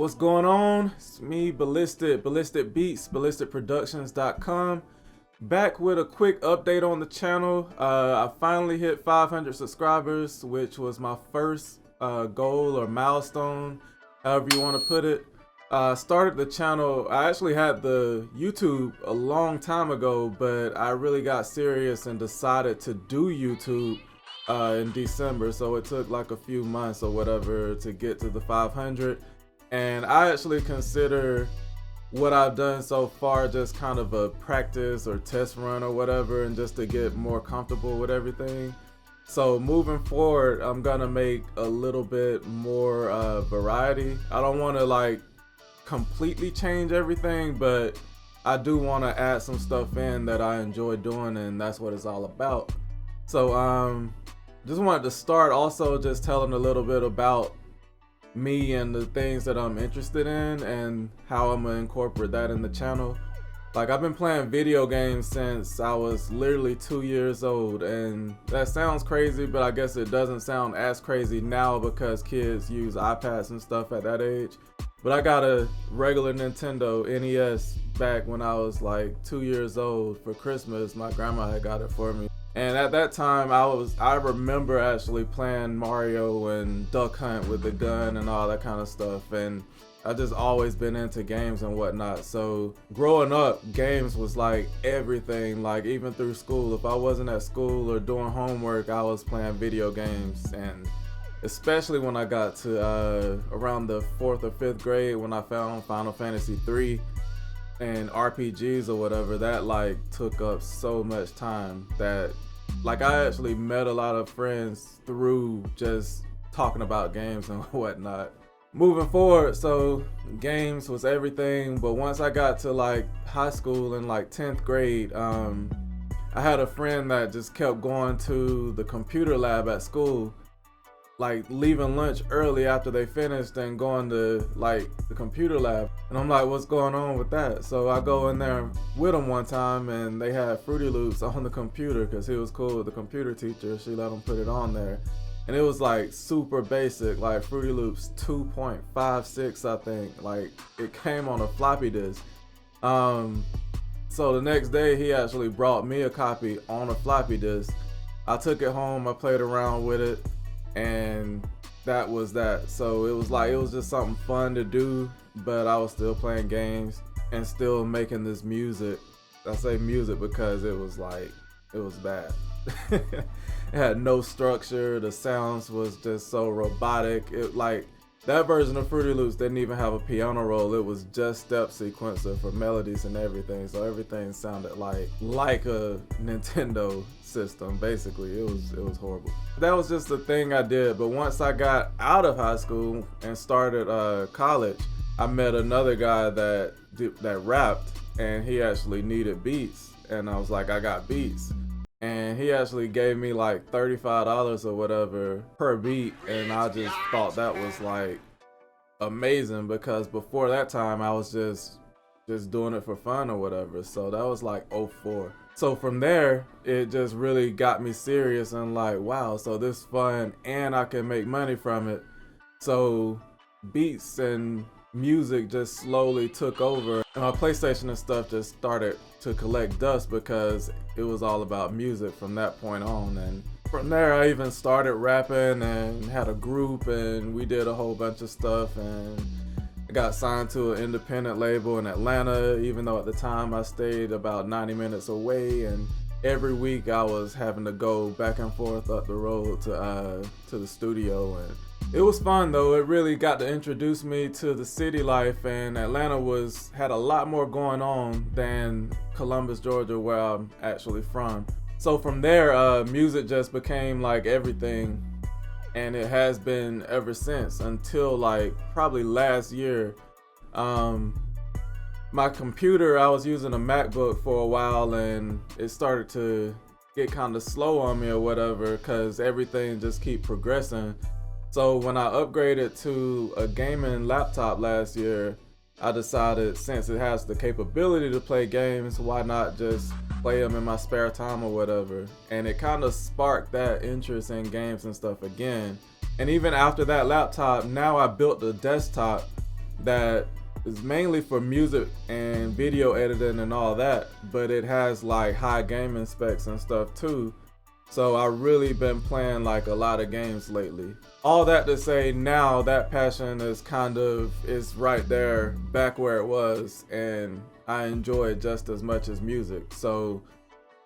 What's going on? It's me, Ballistic Beats, BLysticProductions.com. Back with a quick update on the channel. I finally hit 500 subscribers, which was my first goal or milestone, however you want to put it. Started the channel. I actually had the YouTube a long time ago, but I really got serious and decided to do YouTube in December. So it took like a few months or whatever to get to the 500. And I actually consider what I've done so far just kind of a practice or test run or whatever, and just to get more comfortable with everything. So moving forward, I'm gonna make a little bit more variety. I don't want to like completely change everything, but I do want to add some stuff in that I enjoy doing, and that's what it's all about. So just wanted to start also just telling a little bit about me and the things that I'm interested in and how I'm gonna incorporate that in the channel. Like, I've been playing video games since I was literally 2 years old, and that sounds crazy, but I guess it doesn't sound as crazy now because kids use iPads and stuff at that age. But I got a regular Nintendo NES back when I was like 2 years old for Christmas. My grandma had got it for me. And at that time, I remember actually playing Mario and Duck Hunt with the gun and all that kind of stuff. And I just always been into games and whatnot. So growing up, games was like everything. Like, even through school, if I wasn't at school or doing homework, I was playing video games. And especially when I got to around the 4th or 5th grade, when I found Final Fantasy 3 and RPGs or whatever, that like took up so much time that like I actually met a lot of friends through just talking about games and whatnot. Moving forward, so games was everything, but once I got to like high school in like 10th grade, I had a friend that just kept going to the computer lab at school, like leaving lunch early after they finished and going to like the computer lab. And I'm like, what's going on with that? So I go in there with him one time, and they had Fruity Loops on the computer because he was cool with the computer teacher. She let him put it on there. And it was like super basic, like Fruity Loops 2.56, I think. Like, it came on a floppy disk. So the next day he actually brought me a copy on a floppy disk. I took it home, I played around with it, and that was that. So it was just something fun to do, but I was still playing games and still making this music. I say music because it was bad. It had no structure. The sounds was just so robotic. It like that version of Fruity Loops didn't even have a piano roll. It was just step sequencer for melodies and everything. So everything sounded like a Nintendo system. Basically, it was horrible. That was just the thing I did. But once I got out of high school and started college, I met another guy that rapped, and he actually needed beats. And I was like, I got beats. And he actually gave me like $35 or whatever per beat, and I just thought that was like amazing, because before that time I was just doing it for fun or whatever. So that was like 04. So from there, it just really got me serious and like, wow, so this is fun and I can make money from it. So beats and music just slowly took over, and my PlayStation and stuff just started to collect dust because it was all about music from that point on. And from there I even started rapping and had a group, and we did a whole bunch of stuff, and I got signed to an independent label in Atlanta, even though at the time I stayed about 90 minutes away, and every week I was having to go back and forth up the road to the studio. And it was fun though. It really got to introduce me to the city life, and Atlanta had a lot more going on than Columbus, Georgia, where I'm actually from. So from there, music just became like everything, and it has been ever since, until like probably last year. My computer, I was using a MacBook for a while, and it started to get kind of slow on me or whatever, because everything just keep progressing. So when I upgraded to a gaming laptop last year, I decided, since it has the capability to play games, why not just play them in my spare time or whatever. And it kind of sparked that interest in games and stuff again. And even after that laptop, now I built the desktop that is mainly for music and video editing and all that, but it has like high gaming specs and stuff too. So I really been playing like a lot of games lately. All that to say, now that passion is right there back where it was, and I enjoy it just as much as music. So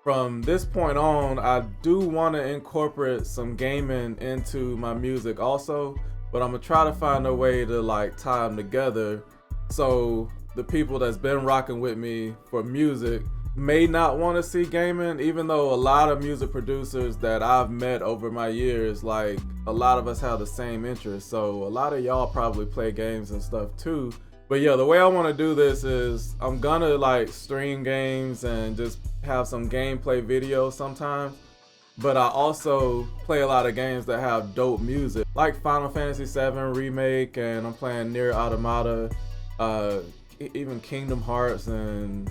from this point on, I do want to incorporate some gaming into my music also, but I'm gonna try to find a way to like tie them together. So the people that's been rocking with me for music may not want to see gaming, even though a lot of music producers that I've met over my years, like a lot of us have the same interests. So a lot of y'all probably play games and stuff too. But yeah, the way I want to do this is I'm gonna like stream games and just have some gameplay videos sometimes. But I also play a lot of games that have dope music, like Final Fantasy VII Remake, and I'm playing Nier Automata, even Kingdom Hearts and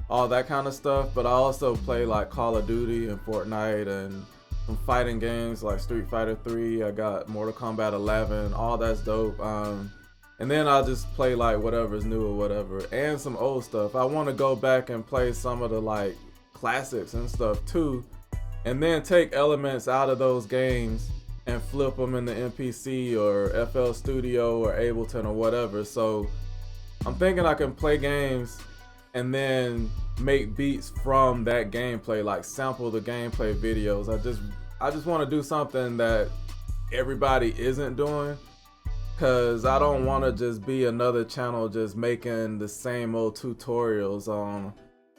all that kind of stuff. But I also play like Call of Duty and Fortnite and some fighting games like Street Fighter 3. I got Mortal Kombat 11, all that's dope. And then I'll just play like whatever's new or whatever, and some old stuff. I want to go back and play some of the like classics and stuff too, and then take elements out of those games and flip them into MPC or FL Studio or Ableton or whatever. So I'm thinking I can play games and then make beats from that gameplay, like sample the gameplay videos. I just want to do something that everybody isn't doing, cause I don't want to just be another channel just making the same old tutorials on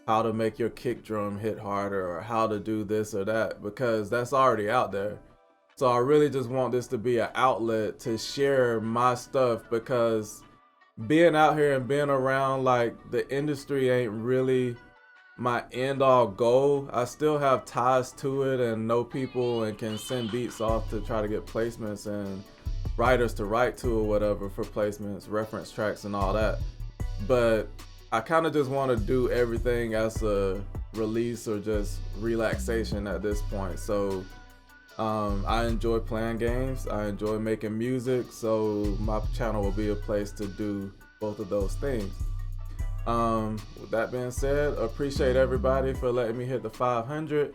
how to make your kick drum hit harder or how to do this or that, because that's already out there. So I really just want this to be an outlet to share my stuff, because being out here and being around like the industry ain't really my end all goal. I still have ties to it and know people and can send beats off to try to get placements and writers to write to or whatever for placements, reference tracks and all that. But I kind of just want to do everything as a release or just relaxation at this point. So I enjoy playing games, I enjoy making music, so my channel will be a place to do both of those things. With that being said, appreciate everybody for letting me hit the 500.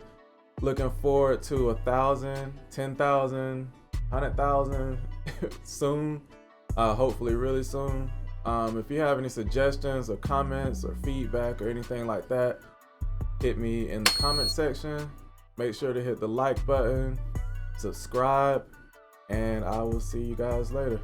Looking forward to 1,000, 10,000, 100,000 soon, hopefully really soon. If you have any suggestions or comments or feedback or anything like that, hit me in the comment section. Make sure to hit the like button, subscribe, and I will see you guys later.